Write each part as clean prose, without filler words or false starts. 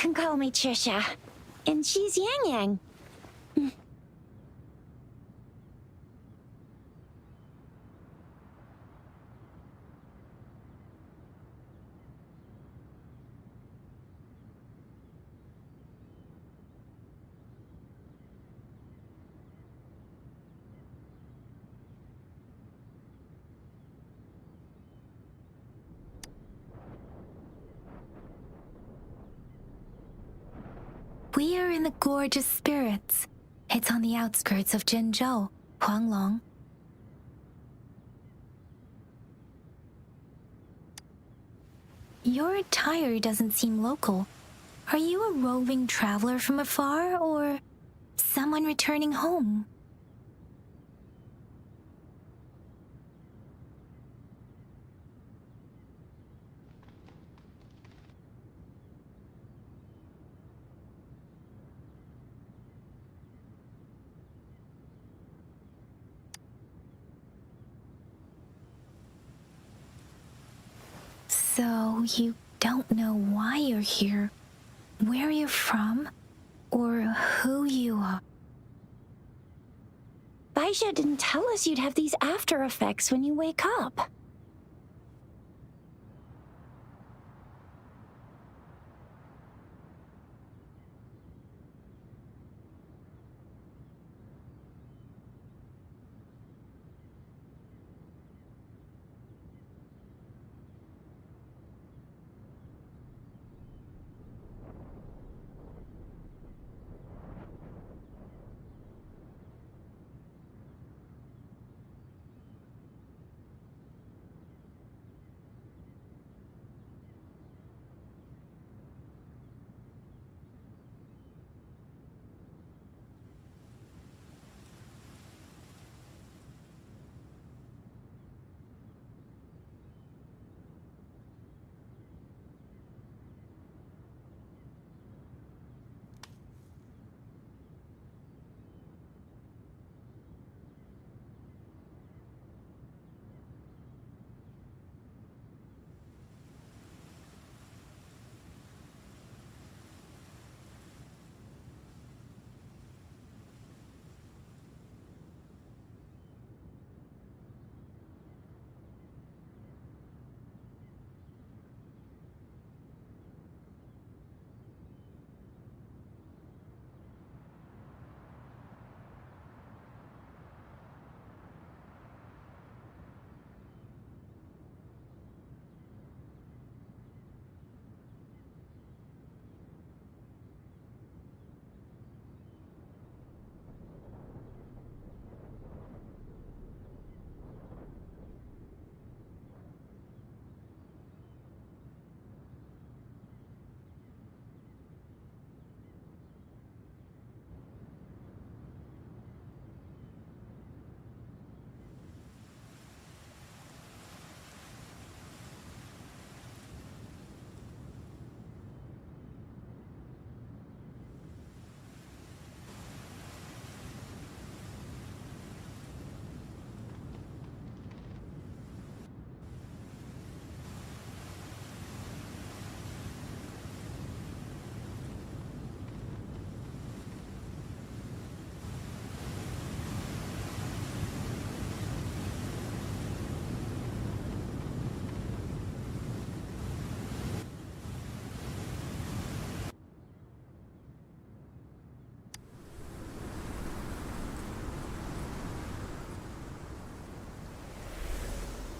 can call me Trisha. And she's Yang Yang. We are in the gorgeous spirits. It's on the outskirts of Zhenzhou, Huanglong. Your attire doesn't seem local. Are you a roving traveler from afar, or someone returning home? So, you don't know why you're here, where you're from, or who you are? Baisha didn't tell us you'd have these after effects when you wake up.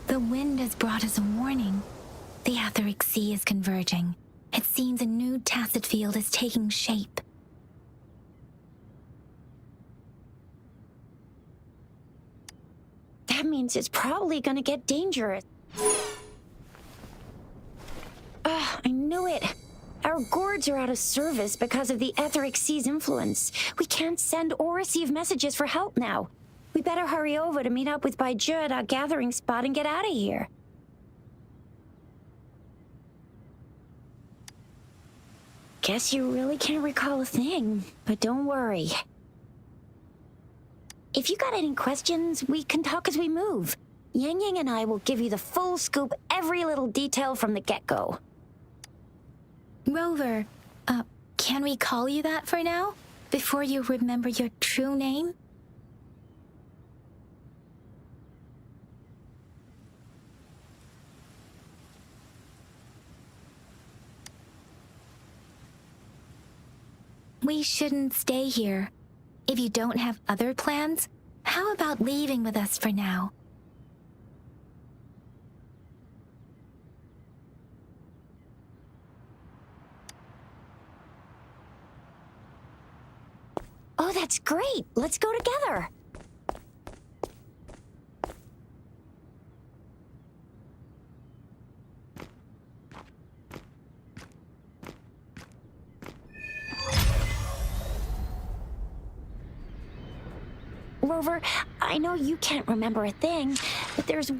The wind has brought us a warning. The etheric sea is converging. It seems a new tacit field is taking shape. That means it's probably gonna get dangerous. I knew it. Our gourds are out of service because of the etheric sea's influence. We can't send or receive messages for help now. We better hurry over to meet up with Baiju at our gathering spot and get out of here. Guess you really can't recall a thing, but don't worry. If you got any questions, we can talk as we move. Yang Yang and I will give you the full scoop, every little detail from the get-go. Rover, Can we call you that for now? Before you remember your true name? We shouldn't stay here. If you don't have other plans, how about leaving with us for now? Oh, that's great. Let's go together. Rover, I know you can't remember a thing, but there's...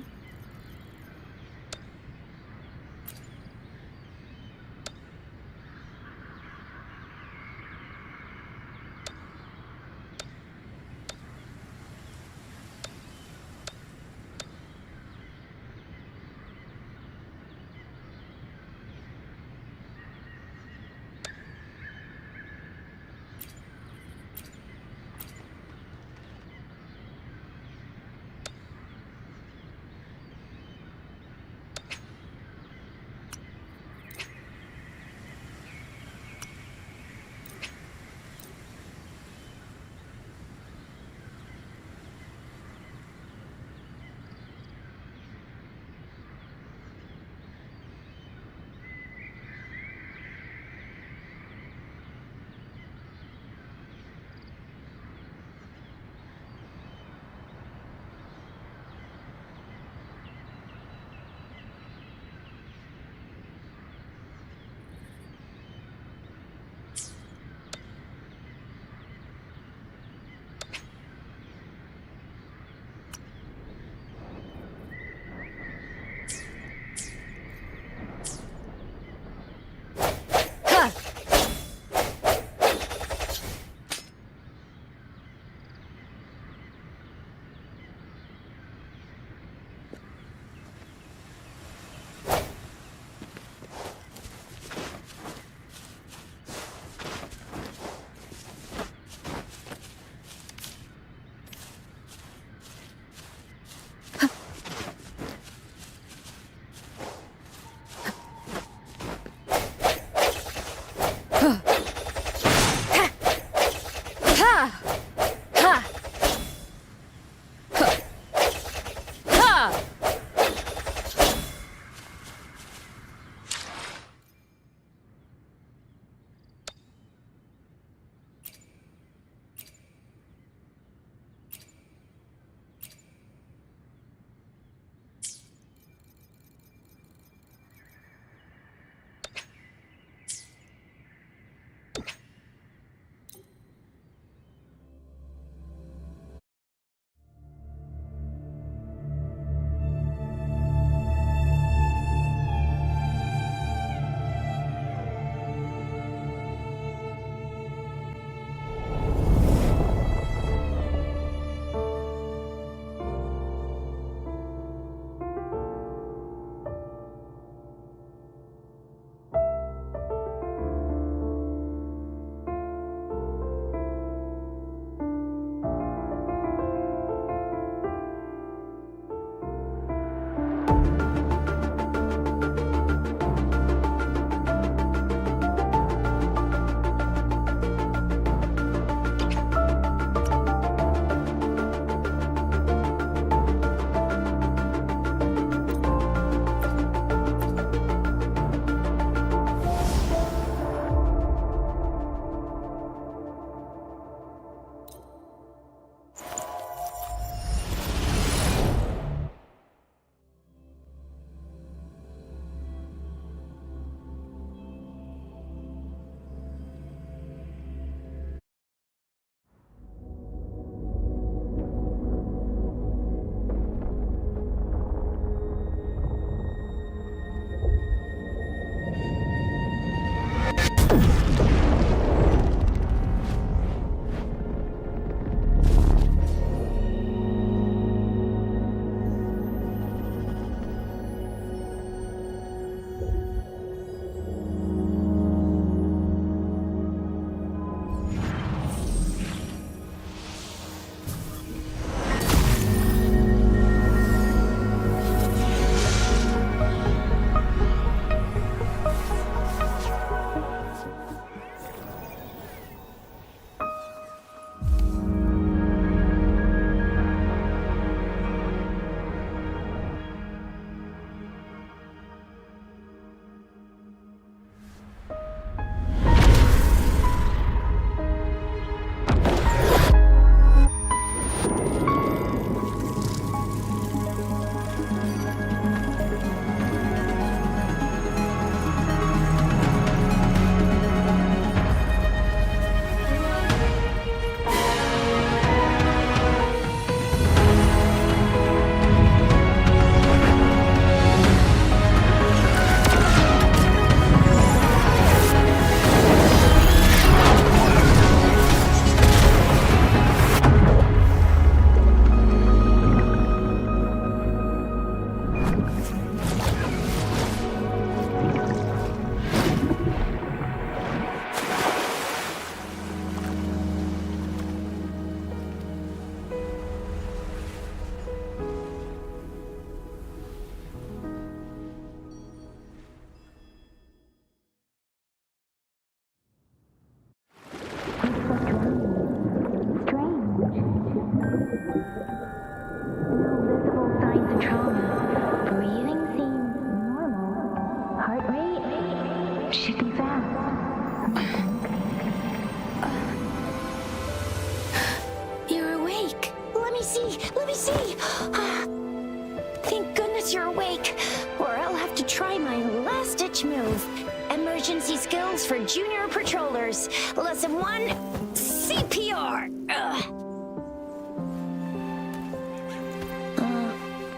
thank goodness you're awake, or I'll have to try my last-ditch move. Emergency skills for junior patrollers. Lesson 1, CPR.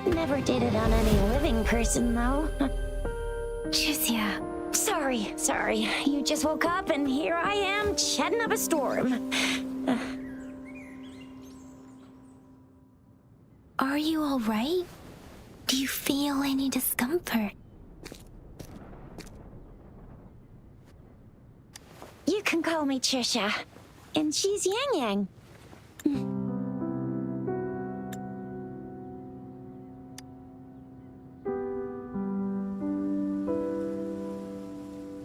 Never did it on any living person, though. Jusia. Sorry. You just woke up, and here I am, chatting up a storm. Are you all right? Do you feel any discomfort? You can call me Trisha, and she's Yang Yang.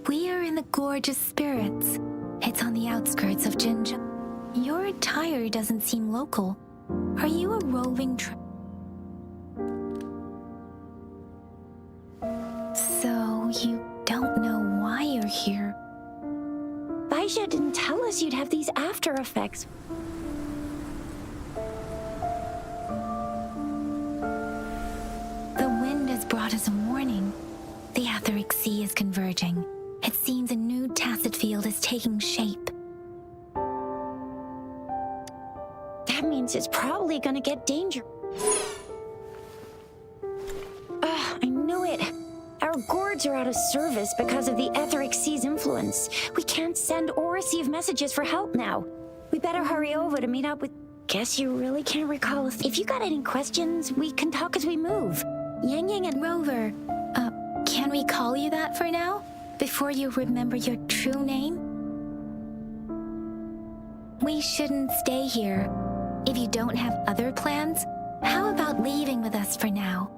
We are in the Gorgeous Spirits. It's on the outskirts of GENSHIN. Your attire doesn't seem local. Are you a roving So you don't know why you're here? Baisha didn't tell us you'd have these after effects. The wind has brought us a warning. The Etheric Sea is converging. It seems a new tacit field is taking shape. That means it's probably gonna get dangerous. I knew it. Our gourds are out of service because of the Etheric Sea's influence. We can't send or receive messages for help now. We better hurry over to meet up with... Guess you really can't recall if you got any questions, we can talk as we move. Yang Yang and Rover, can we call you that for now? Before you remember your true name? We shouldn't stay here. If you don't have other plans, how about leaving with us for now?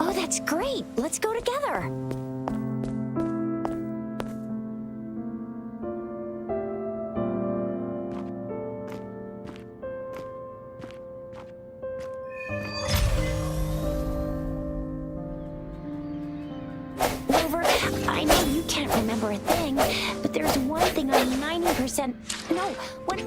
Oh, that's great. Let's go together. Rover, I know you can't remember a thing, but there's one thing I'm 90%... No, what...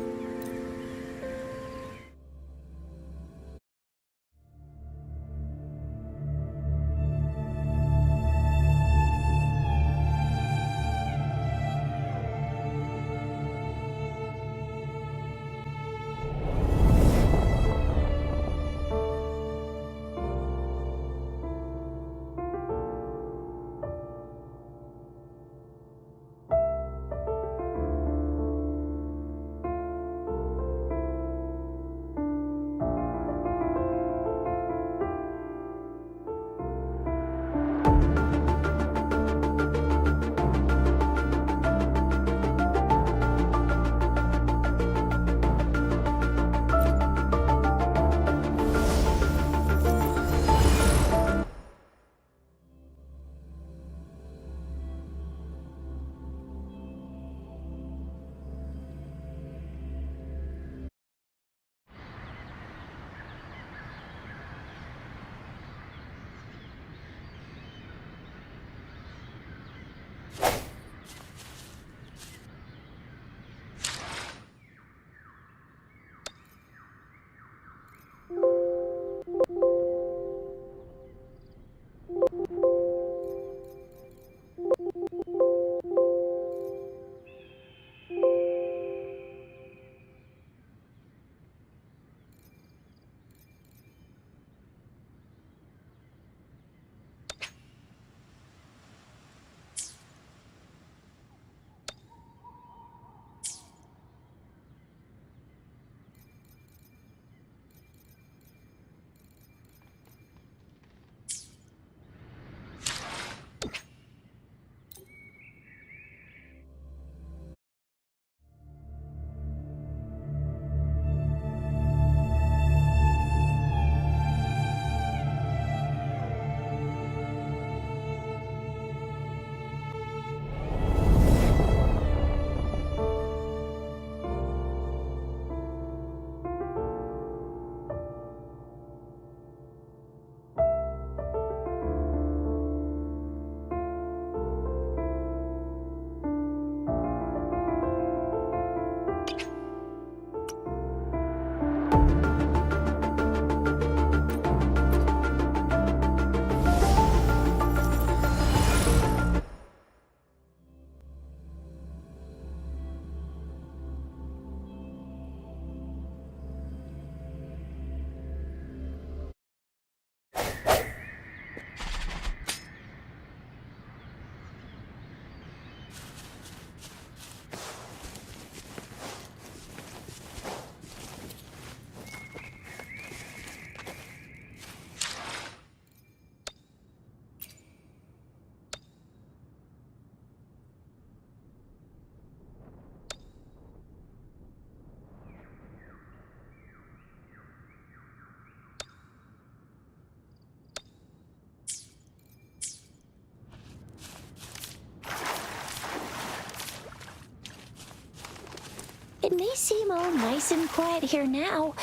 It may seem all nice and quiet here now,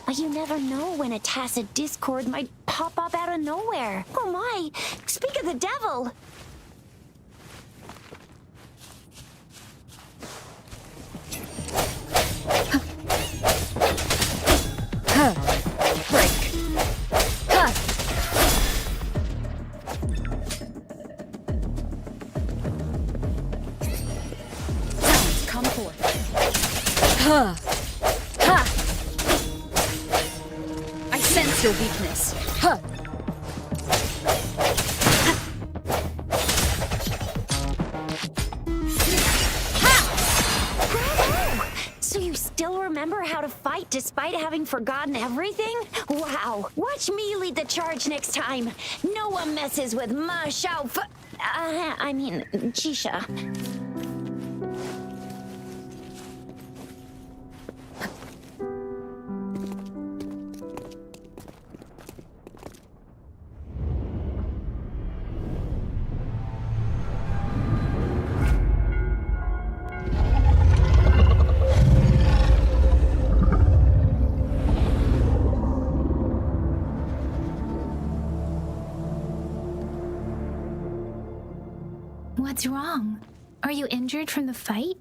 but you never know when a tacit discord might pop up out of nowhere. Oh my! Speak of the devil! Break. Talents come forth. I sense your weakness. So you still remember how to fight despite having forgotten everything? Wow! Watch me lead the charge next time. No one messes with my Jisha. What's wrong? Are you injured from the fight?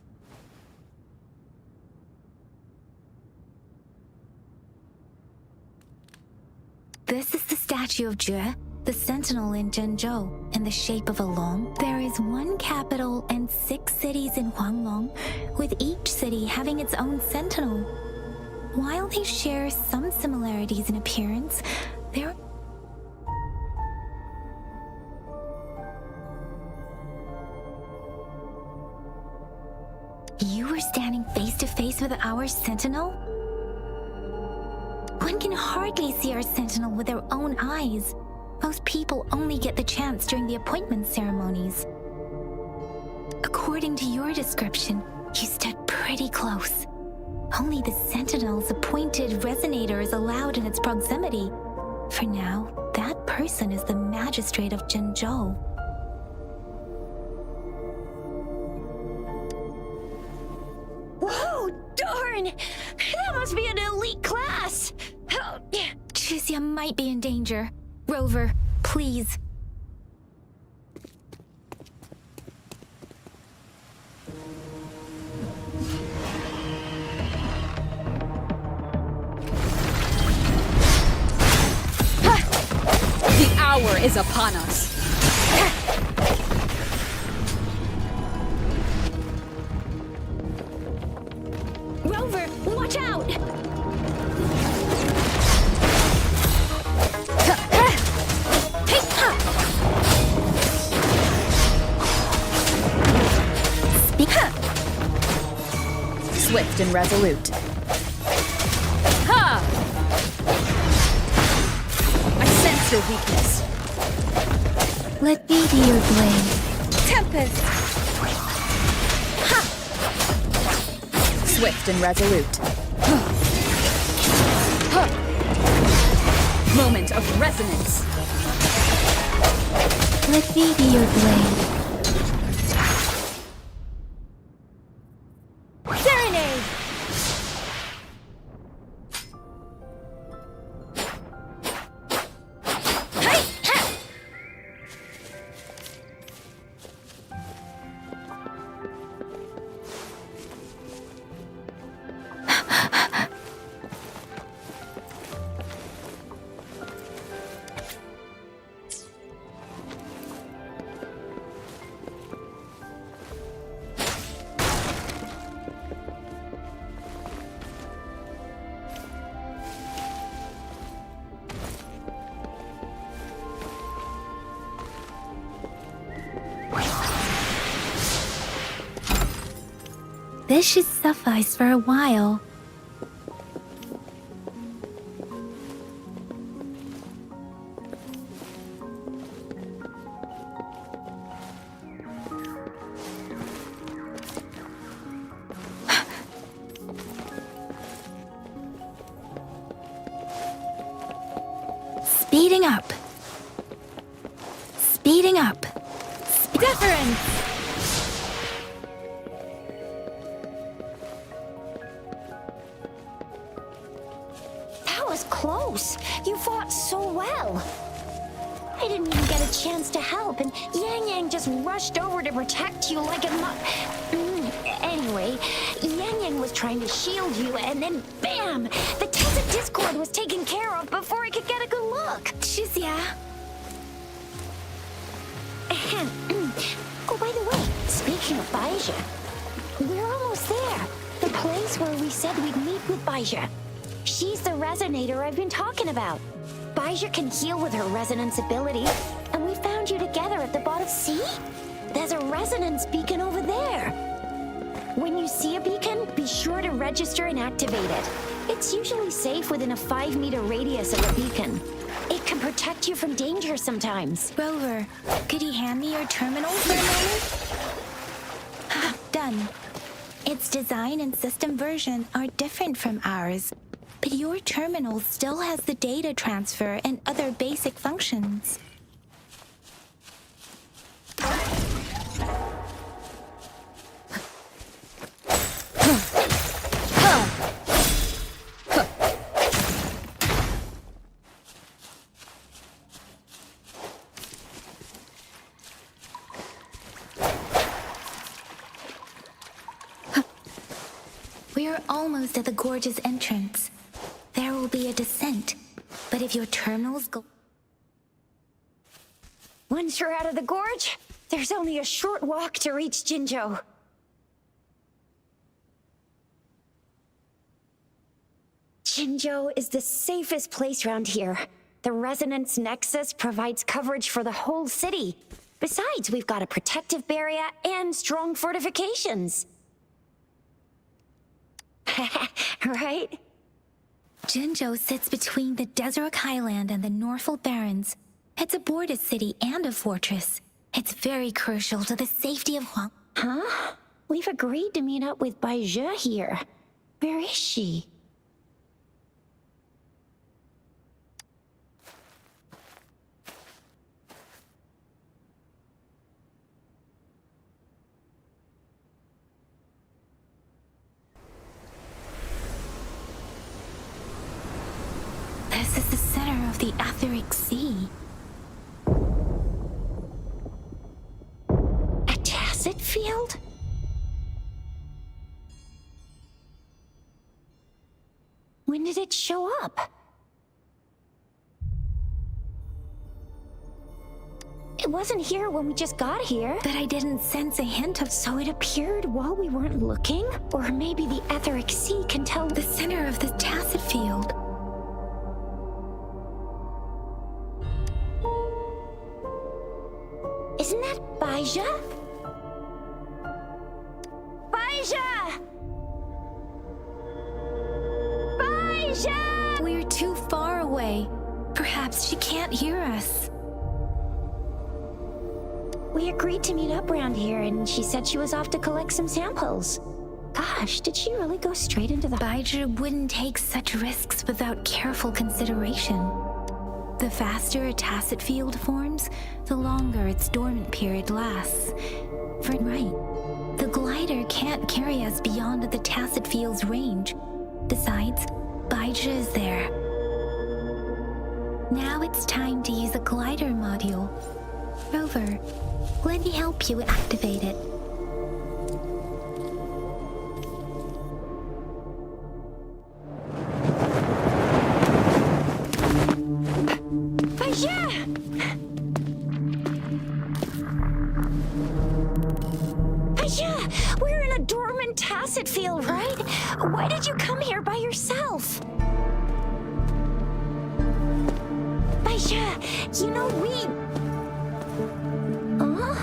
This is the statue of Jue, the sentinel in Zhenzhou, in the shape of a long. There is one capital and 6 cities in Huanglong, with each city having its own sentinel. While they share some similarities in appearance, there You were standing face to face with our sentinel? One can hardly see our sentinel with their own eyes. Most people only get the chance during the appointment ceremonies. According to your description, you stood pretty close. Only the sentinel's appointed resonator is allowed in its proximity. For now, that person is the magistrate of Zhenzhou. Whoa, darn! That must be an elite class! Chisia might be in danger. Rover, please. The hour is upon us. Rover, watch out! Swift and resolute. Ha! I sense your weakness. Let me be your blade. Tempest! Ha! Swift and resolute. Moment of resonance. Let me be your blade. Serenade! This should suffice for a while. Speeding up. Speeding up. Deference! was close. You fought so well. I didn't even get a chance to help, and Yang just rushed over to protect you like a Anyway, Yang was trying to shield you, and then bam! The Tacit Discord was taken care of before I could get a good look. Shizia. Oh, by the way, speaking of Baija, we're almost there. The place where we said we'd meet with Baija. She's the resonator I've been talking about. Baija can heal with her resonance ability, and we found you together at the bottom. See? There's a resonance beacon over there. When you see a beacon, be sure to register and activate it. It's usually safe within a 5-meter radius of a beacon. It can protect you from danger sometimes. Rover, could you hand me your terminal for a moment? Done. Its design and system version are different from ours, but your terminal still has the data transfer and other basic functions. We're almost at the gorge's entrance. There will be a descent, but if your terminals go... Once you're out of the gorge, there's only a short walk to reach Jinzhou. Jinzhou is the safest place around here. The Resonance Nexus provides coverage for the whole city. Besides, we've got a protective barrier and strong fortifications. Right? Jinzhou sits between the Desert Highland and the Norfolk Barrens. It's a border city and a fortress. It's very crucial to the safety of Huang. Huh? We've agreed to meet up with Baija here. Where is she? This is the center of the Etheric Sea. A tacit field? When did it show up? It wasn't here when we just got here. But I didn't sense a hint of... So it appeared while we weren't looking? Or maybe the Etheric Sea can tell The center of the tacit field. Isn't that Baija? Baija! Baija! We're too far away. Perhaps she can't hear us. We agreed to meet up around here, and she said she was off to collect some samples. Gosh, did she really go straight into the... Baija wouldn't take such risks without careful consideration. The faster a tacit field forms, the longer its dormant period lasts. Right. The glider can't carry us beyond the tacit field's range. Besides, Baija is there. Now it's time to use a glider module. Rover, let me help you activate it. We're in a dormant tacit field, right? Why did you come here by yourself? Baija, you know we... Huh?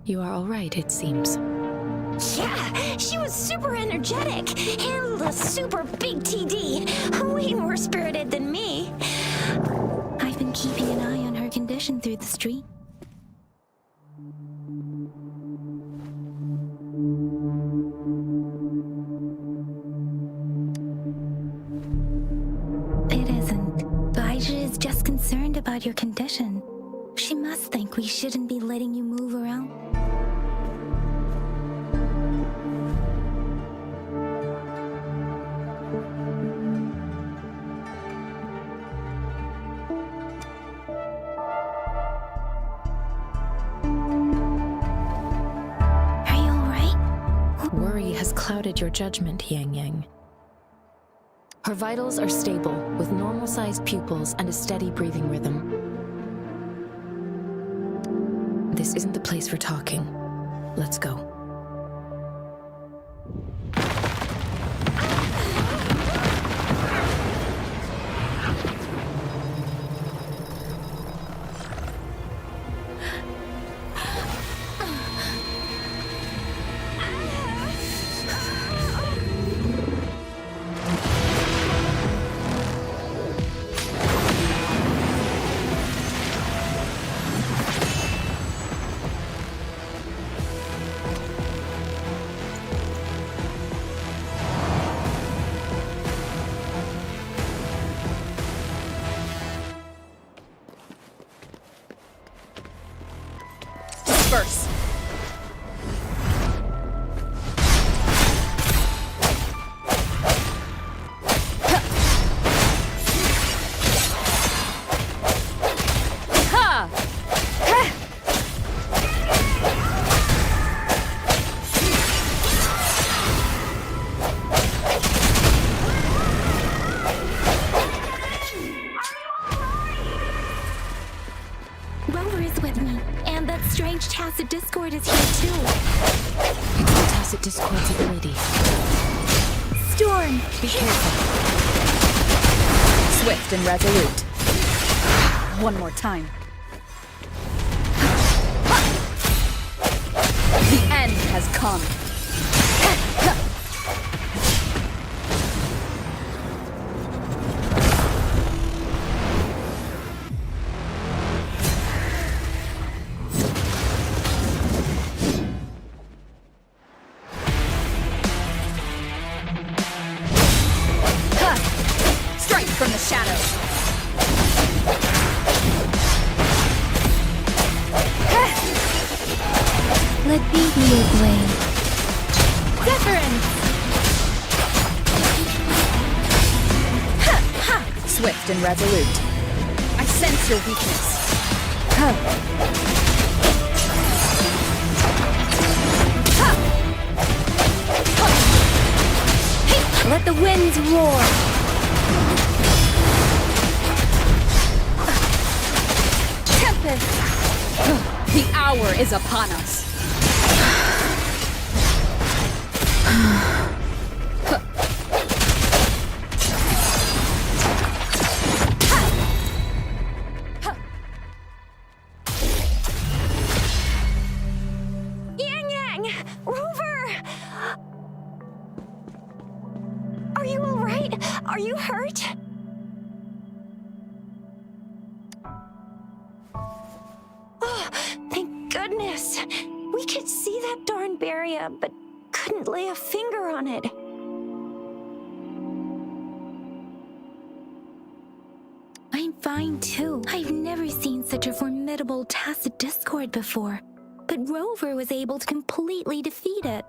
You are all right, it seems. Yeah, she was super energetic. Handled a super big TD. Way more spirited than me. I've been keeping an eye on her condition through the street. It isn't. Baija is just concerned about your condition. She must think we shouldn't be letting you move around. Are you alright? Worry has clouded your judgment, Yang Yang. Her vitals are stable, with normal-sized pupils and a steady breathing rhythm. This isn't the place for talking. Let's go. Disperse. Rover is with me, and that strange tacit discord is here too. It's the tacit discord's ability. Storm! Be careful. Swift and resolute. One more time. The end has come. Strike from the shadows. Let me be your blade. Deference! Swift and resolute. I sense your weakness. Let the winds roar! Tempest! The hour is upon us. Yang Yang! Rover! Are you alright? Are you hurt? Oh, thank goodness. We could see that darn barrier, but couldn't lay a finger on it. I'm fine too. I've never seen such a formidable tacit discord before. But Rover was able to completely defeat it.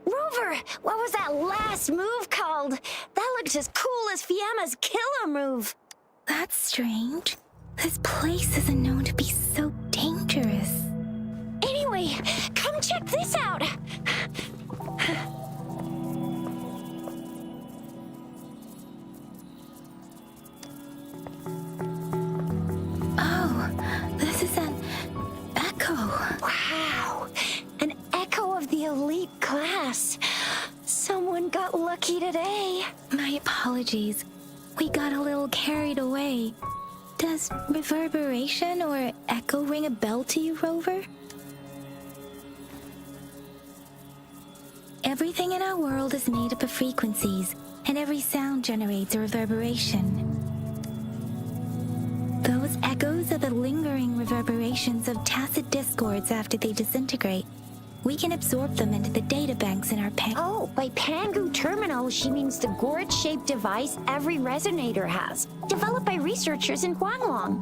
Rover, what was that last move called? That looked as cool as Fiamma's killer move. That's strange. This place isn't known to be so dangerous. Anyway, come check this out. Oh, this is an echo. Wow, an echo of the elite class. Someone got lucky today. My apologies. We got a little carried away. Does reverberation or echo ring a bell to you, Rover? Everything in our world is made up of frequencies, and every sound generates a reverberation. Those echoes are the lingering reverberations of tacit discords after they disintegrate. We can absorb them into the databanks in our Oh, by Pangu Terminal, she means the gourd-shaped device every resonator has, developed by researchers in Huanglong.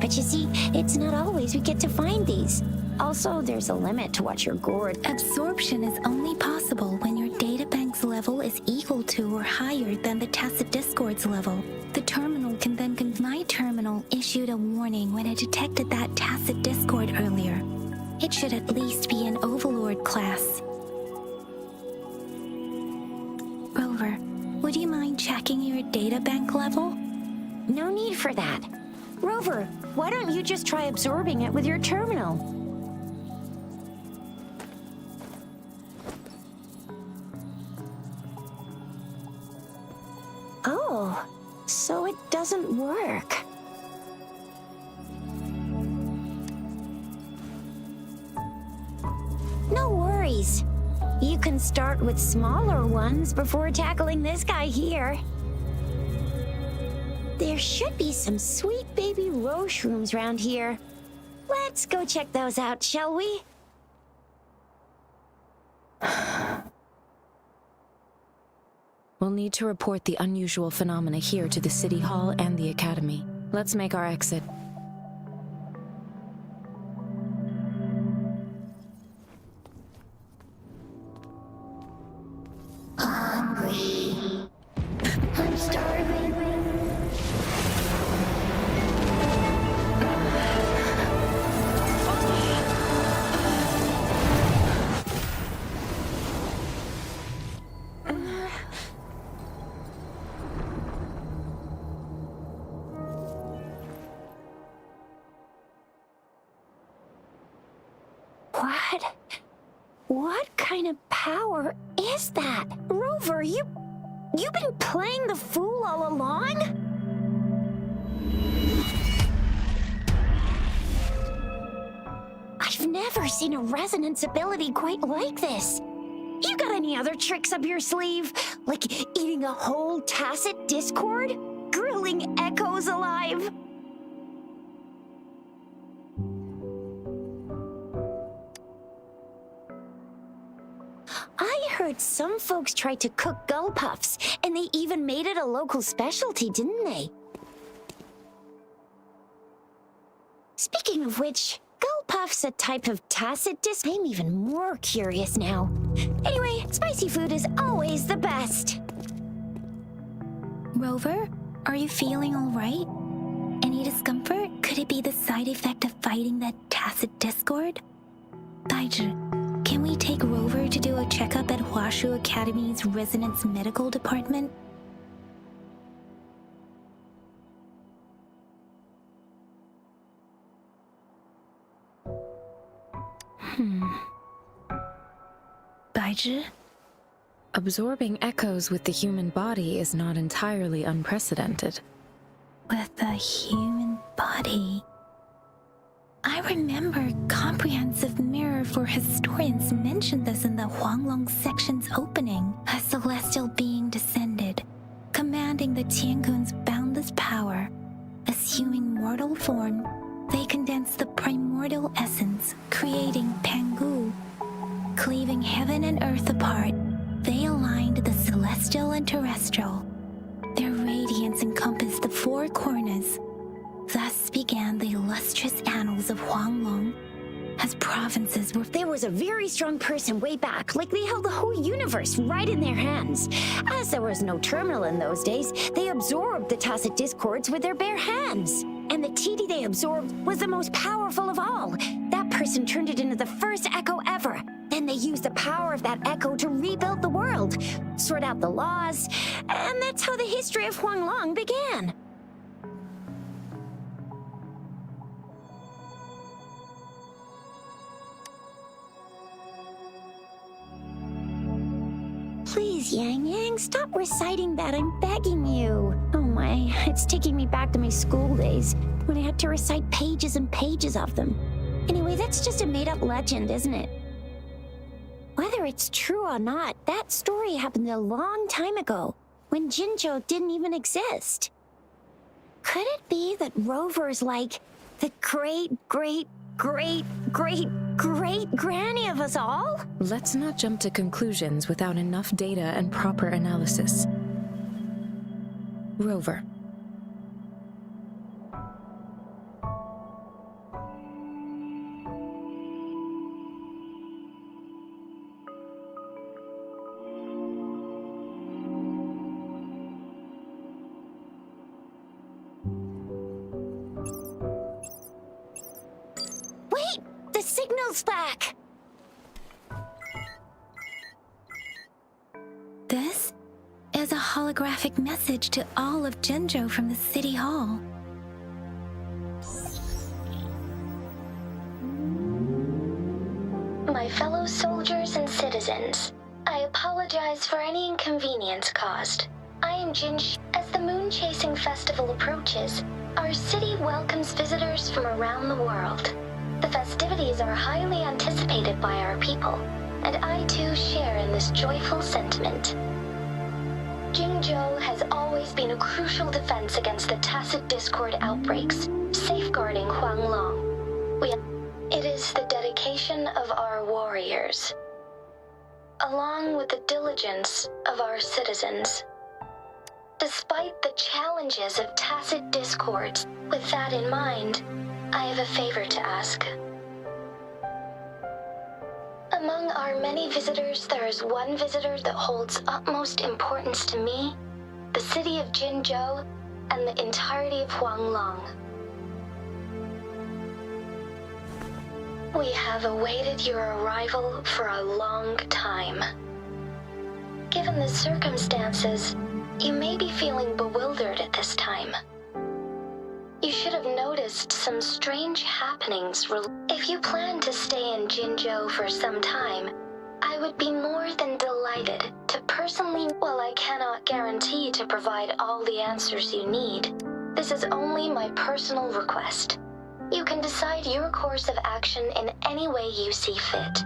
But you see, it's not always we get to find these. Also, there's a limit to what your gourd... Absorption is only possible when your databank's level is equal to or higher than the tacit discord's level. The terminal can then... My terminal issued a warning when it detected that tacit discord earlier. It should at least be an Overlord class. Rover, would you mind checking your databank level? No need for that. Rover, why don't you just try absorbing it with your terminal? Oh, so it doesn't work. No worries. You can start with smaller ones before tackling this guy here. There should be some sweet baby roshrooms around here. Let's go check those out, shall we? We'll need to report the unusual phenomena here to the City Hall and the Academy. Let's make our exit. Hungry. I'm starving. What kind of power is that? Rover, you've been playing the fool all along? I've never seen a resonance ability quite like this. You got any other tricks up your sleeve? Like eating a whole tacit discord? Grilling echoes alive? I heard some folks tried to cook gull puffs, and they even made it a local specialty, didn't they? Speaking of which, gull puff's a type of tacit disc. I'm even more curious now. Anyway, spicy food is always the best. Rover, are you feeling all right? Any discomfort? Could it be the side effect of fighting that tacit discord? Daiji, can we take Rover to do a checkup at Huashu Academy's Resonance Medical Department? Daiji? Absorbing echoes with the human body is not entirely unprecedented. With the human body. I remember Comprehensive Mirror for Historians mentioned this in the Huanglong section's opening. A celestial being descended, commanding the Tiankun's boundless power. Assuming mortal form, they condensed the primordial essence, creating Pangu. Cleaving heaven and earth apart, they aligned the celestial and terrestrial. Their radiance encompassed the four corners. Thus began the illustrious annals of Huanglong, as provinces were... There was a very strong person way back, like they held the whole universe right in their hands. As there was no terminal in those days, they absorbed the tacit discords with their bare hands. And the TD they absorbed was the most powerful of all. That person turned it into the first echo ever. Then they used the power of that echo to rebuild the world, sort out the laws, and that's how the history of Huanglong began. Please, Yang Yang, stop reciting that. I'm begging you. Oh my, it's taking me back to my school days when I had to recite pages and pages of them. Anyway, that's just a made-up legend, isn't it? Whether it's true or not, that story happened a long time ago, when Jinzhou didn't even exist. Could it be that Rover's like the great, great, great, great, great granny of us all? Let's not jump to conclusions without enough data and proper analysis. Rover. Wait! The signal's back! This is a holographic message to all of Jinzhou from the City Hall. My fellow soldiers and citizens, I apologize for any inconvenience caused. I am GENSHIN. As the Moon Chasing Festival approaches, our city welcomes visitors from around the world. The festivities are highly anticipated by our people, and I too share in this joyful sentiment. Jingzhou has always been a crucial defense against the tacit discord outbreaks, safeguarding Huanglong. It is the dedication of our warriors, along with the diligence of our citizens. Despite the challenges of tacit discords, with that in mind, I have a favor to ask. Among our many visitors, there is one visitor that holds utmost importance to me, the city of Jinzhou, and the entirety of Huanglong. We have awaited your arrival for a long time. Given the circumstances, you may be feeling bewildered at this time. You should have noticed some strange happenings. If you plan to stay in Jinzhou for some time, I would be more than delighted to personally. While I cannot guarantee to provide all the answers you need, this is only my personal request. You can decide your course of action in any way you see fit.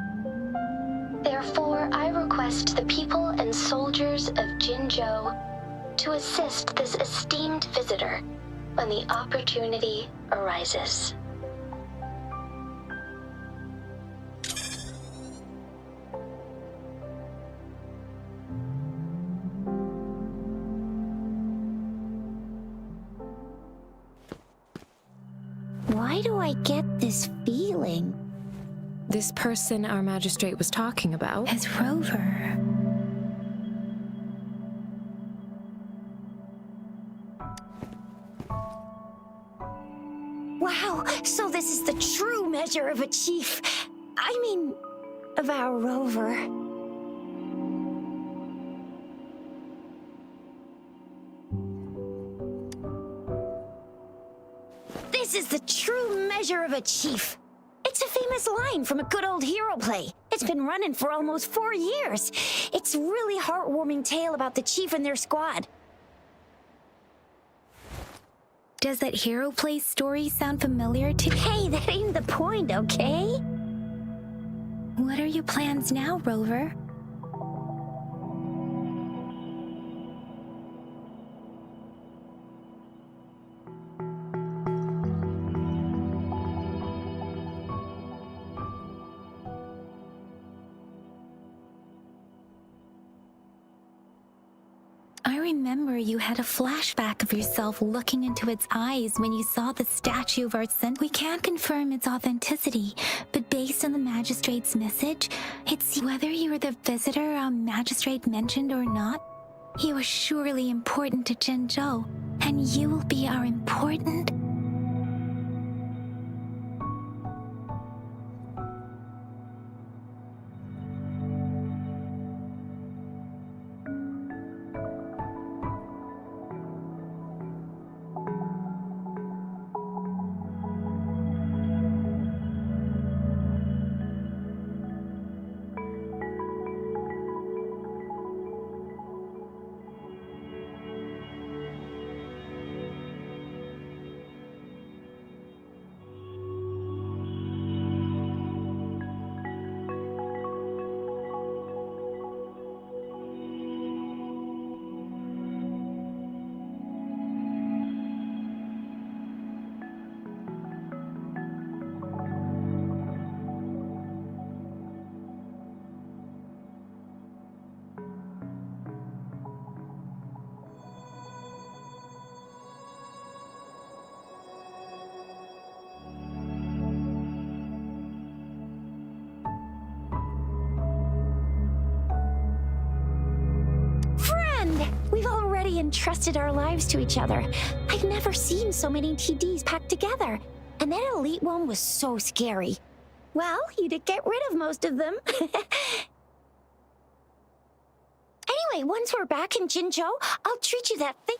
Therefore, I request the people and soldiers of Jinzhou to assist this esteemed visitor when the opportunity arises. Why do I get this feeling? This person our magistrate was talking about? As Rover. Wow, so this is the true measure of a chief. I mean, of our rover. This is the true measure of a chief. It's a famous line from a good old hero play. It's been running for almost 4 years. It's a really heartwarming tale about the chief and their squad. Does that hero play story sound familiar to you? Hey, that ain't the point, okay? What are your plans now, Rover? I remember you had a flashback of yourself looking into its eyes when you saw the statue of our saint. We can't confirm its authenticity, but based on the magistrate's message, it's whether you were the visitor our magistrate mentioned or not, you are surely important to Jinzhou, and you will be our important... mind. We've already entrusted our lives to each other. I've never seen so many TDs packed together. And that elite one was so scary. Well, you did get rid of most of them. Anyway, once we're back in Jinzhou, I'll treat you that thing.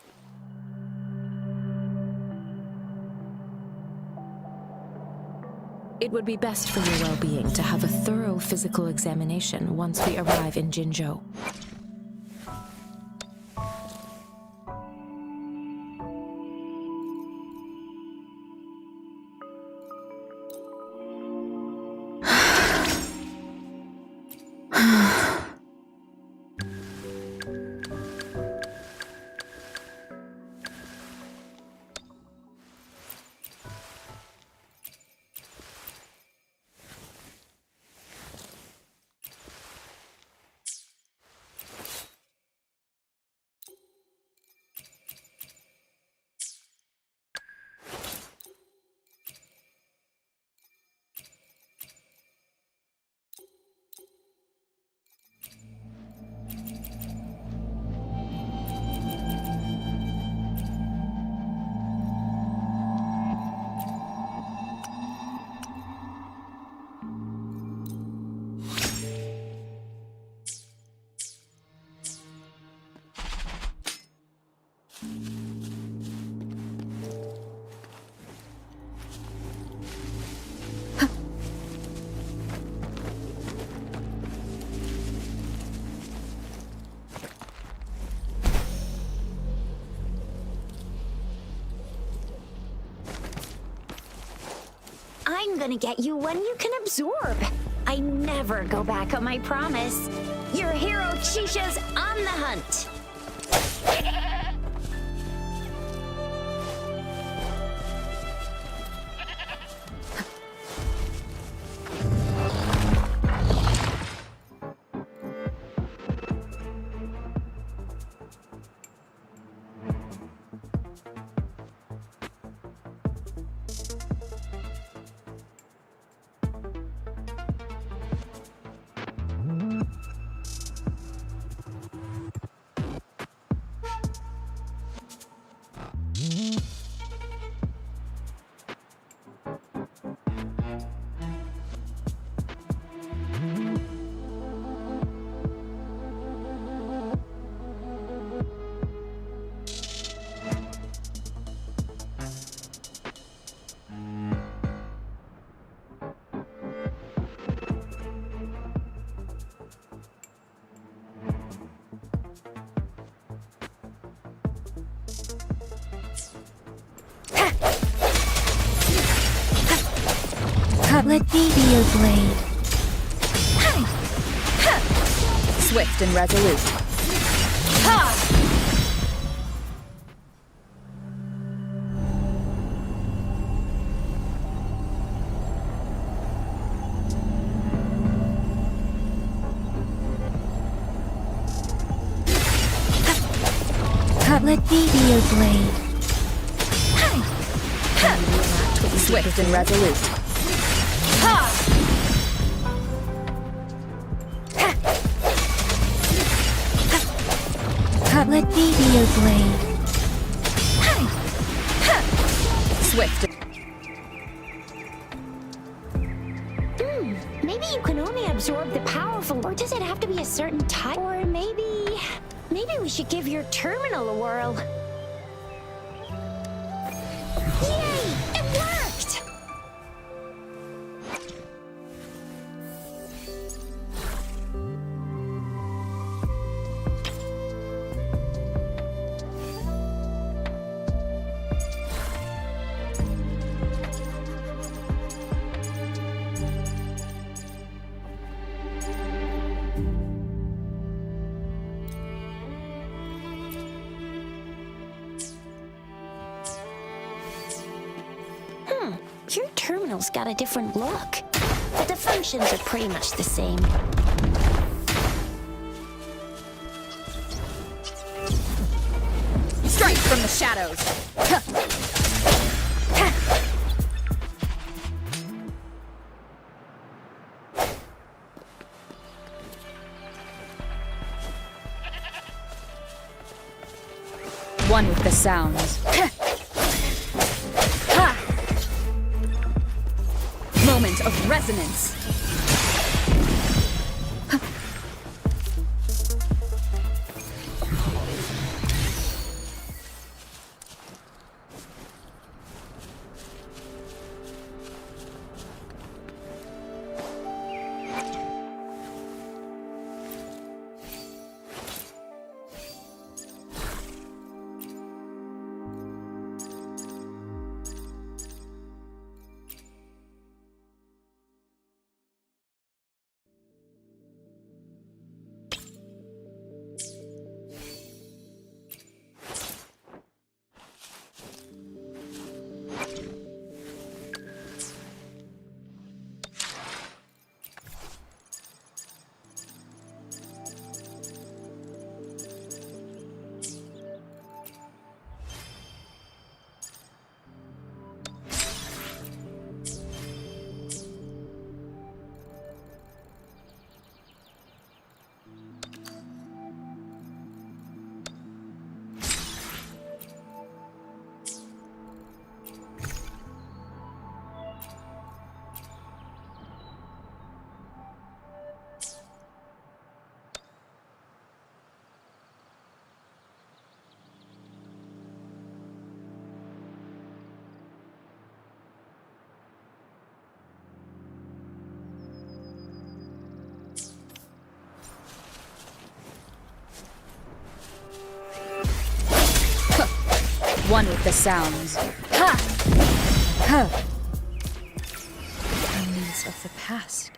It would be best for your well-being to have a thorough physical examination once we arrive in Jinzhou. I'm gonna get you one you can absorb. I never go back on my promise. Your hero Chisha's on the hunt. Let me be your blade. Swift and resolute. Let me be your blade. Swift and resolute. Let me be your blade. Swift. Maybe you can only absorb the powerful, or does it have to be a certain type? Or maybe we should give your terminal a whirl. Yay! It worked! Your terminal's got a different look, but the functions are pretty much the same. Strike from the shadows. One with the sounds. Ha! Moment of resonance. One with the sounds. Ha! Huh. Memories of the past.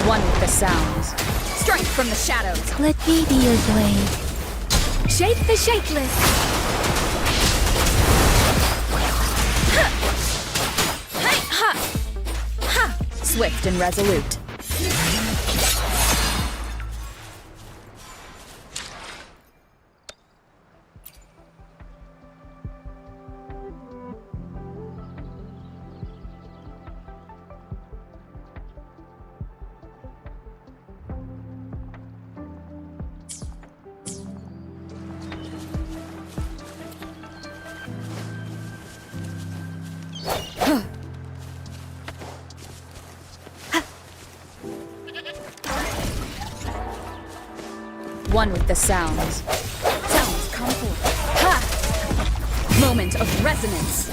One with the sounds. Strike from the shadows. Let me be your blade. Shape the shapeless. Ha! Hey, ha! Ha! Swift and resolute. One with the sounds. Sounds come forth. Ha! Moment of resonance.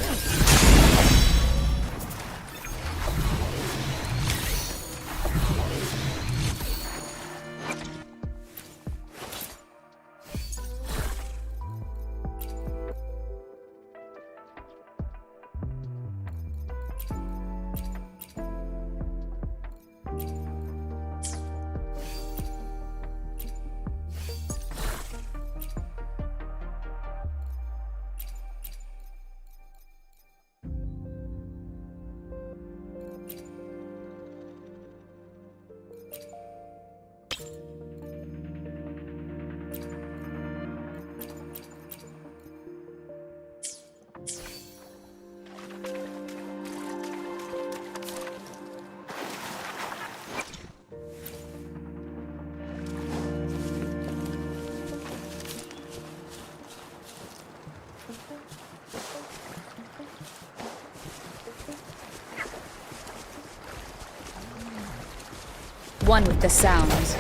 One with the sounds.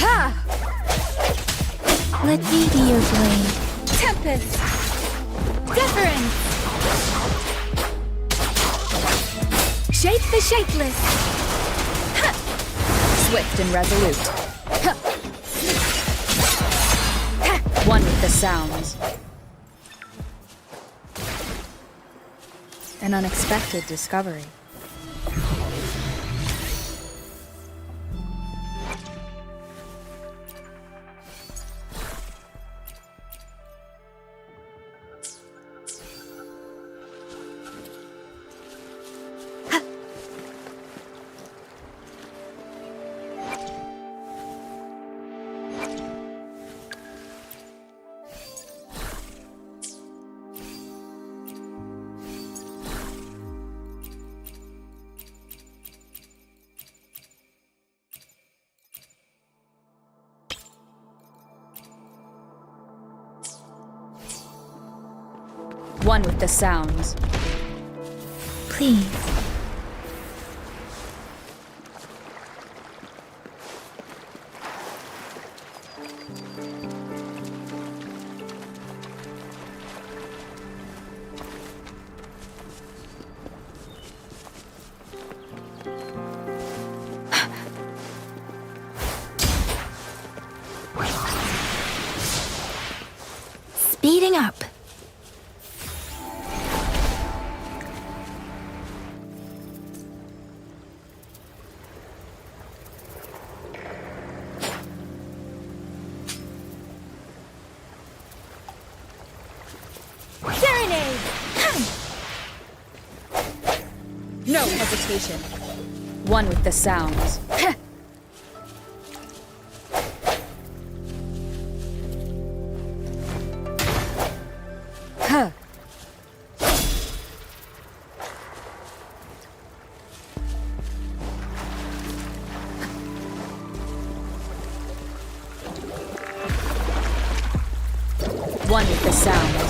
Ha! Let me be your blade. Tempest! Deference! Shape the shapeless! Swift and resolute. One with the sounds. An unexpected discovery. One with the sounds. Please. Speeding up. Serenade! No hesitation. One with the sounds. Huh. One with the sounds.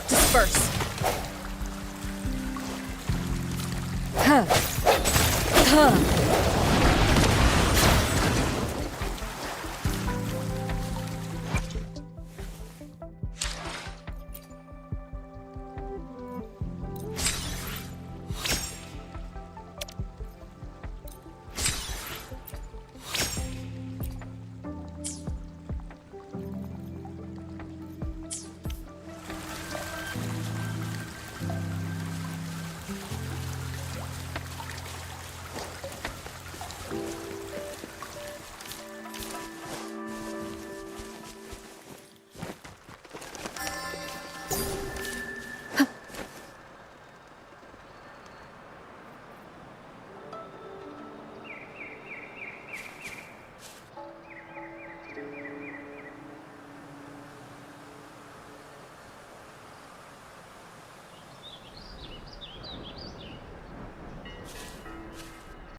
Disperse.